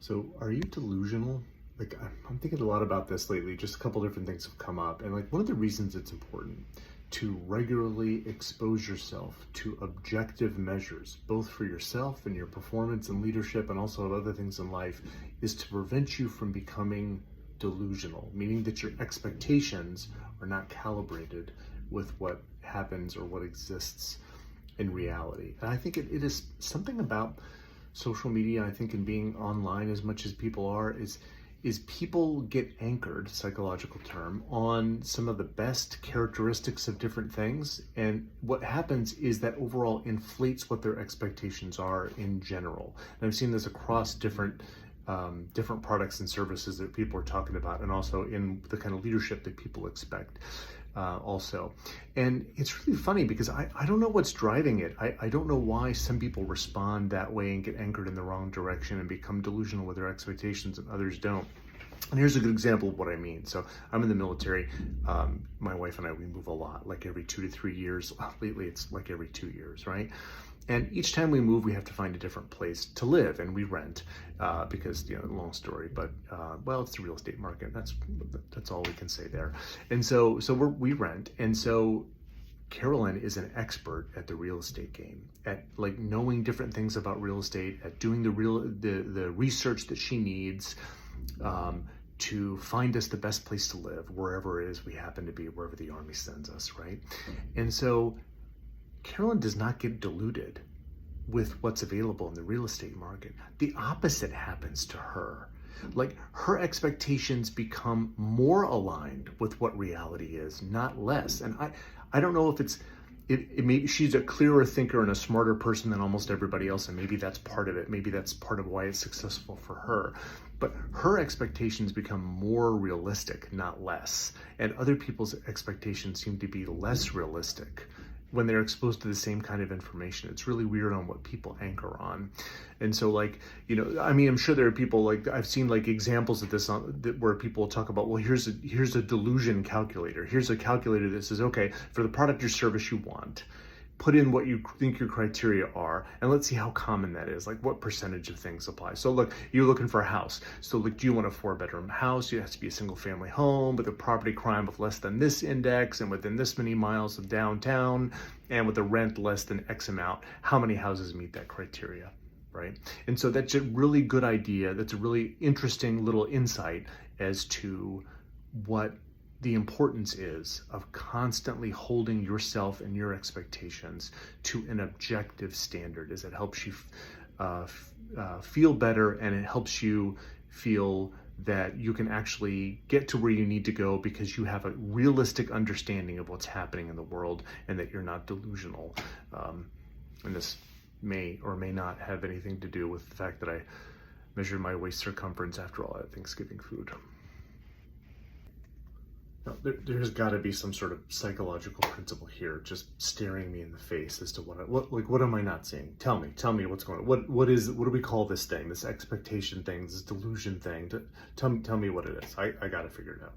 So are you delusional? Like, I'm thinking a lot about this lately. Just a couple different things have come up. And like, one of the reasons it's important to regularly expose yourself to objective measures, both for yourself and your performance and leadership and also other things in life, is to prevent you from becoming delusional, meaning that your expectations are not calibrated with what happens or what exists in reality. And I think it is something about social media, I think, and being online as much as people are, is people get anchored, psychological term, on some of the best characteristics of different things. And what happens is that overall inflates what their expectations are in general. And I've seen this across different products and services that people are talking about, and also in the kind of leadership that people expect also. And it's really funny because I don't know what's driving it. I don't know why some people respond that way and get anchored in the wrong direction and become delusional with their expectations and others don't. And here's a good example of what I mean. So I'm in the military. My wife and I, we move a lot, like every 2 to 3 years. Lately, it's like every 2 years, right? And each time we move, we have to find a different place to live, and we rent because, long story, but well, it's the real estate market. That's all we can say there. And so we rent, and so Carolyn is an expert at the real estate game, at like knowing different things about real estate, at doing the research that she needs to find us the best place to live, wherever it is we happen to be, wherever the Army sends us, right? And so Carolyn does not get deluded with what's available in the real estate market. The opposite happens to her. Like, her expectations become more aligned with what reality is, not less. And I don't know if it maybe she's a clearer thinker and a smarter person than almost everybody else, and maybe that's part of it. Maybe that's part of why it's successful for her. But her expectations become more realistic, not less. And other people's expectations seem to be less realistic when they're exposed to the same kind of information. It's really weird on what people anchor on. And so, like, I'm sure there are people, like, I've seen like examples of this where people talk about, well, here's a delusion calculator. Here's a calculator that says, okay, for the product or service you want, put in what you think your criteria are, and let's see how common that is. Like, what percentage of things apply. So look, you're looking for a house. So like, do you want a 4-bedroom house? It has to be a single family home with a property crime of less than this index and within this many miles of downtown and with a rent less than X amount. How many houses meet that criteria, right? And so that's a really good idea. That's a really interesting little insight as to what the importance is of constantly holding yourself and your expectations to an objective standard, as it helps you feel better, and it helps you feel that you can actually get to where you need to go because you have a realistic understanding of what's happening in the world, and that you're not delusional. And this may or may not have anything to do with the fact that I measured my waist circumference after all that Thanksgiving food. There's got to be some sort of psychological principle here, just staring me in the face as to what am I not seeing? Tell me what's going on. What do we call this thing? This expectation thing, this delusion thing? Tell me what it is. I got to figure it out.